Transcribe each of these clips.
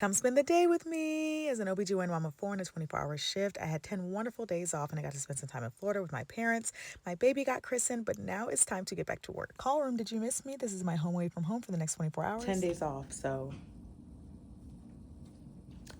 Come spend the day with me. As an OBGYN mom of four in a 24-hour shift, I had 10 wonderful days off and I got to spend some time in Florida with my parents. My baby got christened, but now it's time to get back to work. Call room, did you miss me? This is my home away from home for the next 24 hours. 10 days off, so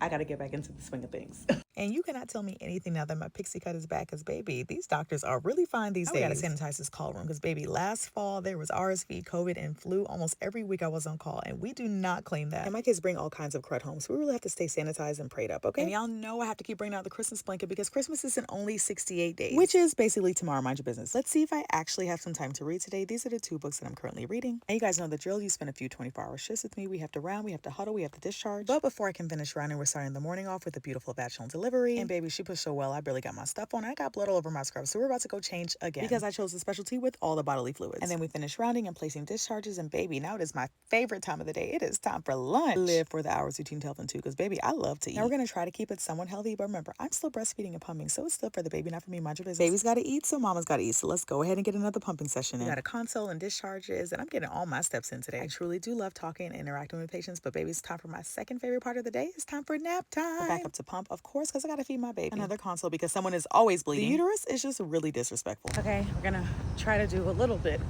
I got to get back into the swing of things. And you cannot tell me anything now that my pixie cut is back, because baby, these doctors are really fine these days. I gotta sanitize this call room because baby, last fall there was RSV, COVID, and flu almost every week I was on call, and we do not claim that. And my kids bring all kinds of crud home, so we really have to stay sanitized and prayed up, okay? And y'all know I have to keep bringing out the Christmas blanket because Christmas is in only 68 days, which is basically tomorrow. Mind your business. Let's see if I actually have some time to read today. These are the two books that I'm currently reading. And you guys know the drill. You spend a few 24-hour shifts with me. We have to round, we have to huddle, we have to discharge. But before I can finish rounding, we're starting the morning off with a beautiful vaginal delivery. And baby, she pushed so well, I barely got my stuff on. I got blood all over my scrubs, so we're about to go change again because I chose a specialty with all the bodily fluids. And then we finish rounding and placing discharges. And baby, now it is my favorite time of the day. It is time for lunch. Live for the hours between 12 and 2 because baby, I love to eat. Now we're gonna try to keep it somewhat healthy, but remember, I'm still breastfeeding and pumping, so it's still for the baby, not for me. Mind your business. Baby's gotta eat, so mama's gotta eat. So let's go ahead and get another pumping session in. We got a console and discharges, and I'm getting all my steps in today. I truly do love talking and interacting with patients, but baby, it's time for my second favorite part of the day. It's time for nap time. We're back up to pump, of course, because I gotta feed my baby. Another console because someone is always bleeding. The uterus is just really disrespectful. Okay, we're gonna try to do a little bit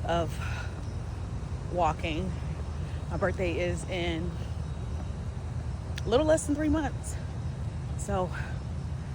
of walking. My birthday is in a little less than 3 months, so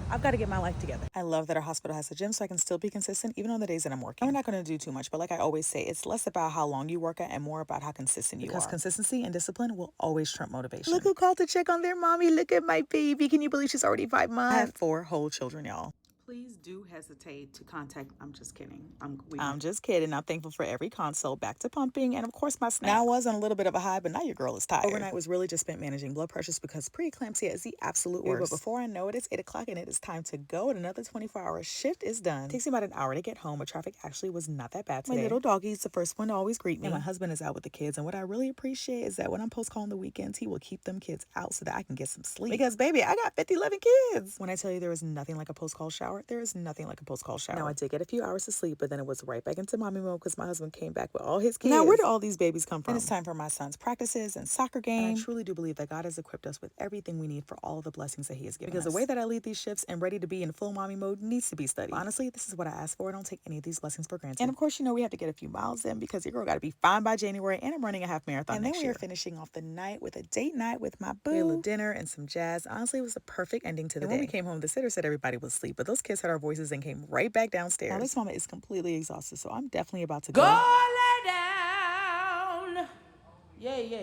I've got to get my life together. I love that our hospital has a gym so I can still be consistent even on the days that I'm working. And we're not going to do too much, but like I always say, it's less about how long you work at and more about how consistent you are. Because consistency and discipline will always trump motivation. Look who called to check on their mommy. Look at my baby. Can you believe she's already 5 months? I have 4 whole children, y'all. Please do hesitate to contact. I'm just kidding. I'm just kidding. I'm thankful for every consult. Back to pumping, and of course my snack. Now I was on a little bit of a high, but now your girl is tired. Overnight was really just spent managing blood pressures because preeclampsia is the absolute worst. But before I know it, it's 8 o'clock and it is time to go. And another 24-hour shift is done. It takes me about an hour to get home, but traffic actually was not that bad today. My little doggy's the first one to always greet me. And my husband is out with the kids. And what I really appreciate is that when I'm post call on the weekends, he will keep them kids out so that I can get some sleep. Because baby, I got 11 kids. When I tell you there is nothing like a post call shower, there is nothing like a post call shower. Now I did get a few hours of sleep, but then it was right back into mommy mode because my husband came back with all his kids. Now where do all these babies come from? And it's time for my son's practices and soccer game. And I truly do believe that God has equipped us with everything we need for all of the blessings that he has given us. Because the way that I lead these shifts and ready to be in full mommy mode needs to be studied. But honestly, this is what I asked for. I don't take any of these blessings for granted. And of course, you know, we have to get a few miles in because your girl got to be fine by January, and I'm running a half marathon next year. And then we are finishing off the night with a date night with my boo. We had a little dinner and some jazz. Honestly, it was a perfect ending to the day. When we came home, the sitter said everybody was asleep, but those kids heard our voices and came right back downstairs. Now, this mama is completely exhausted, so I'm definitely about to go. Go lay down. Yeah, yeah.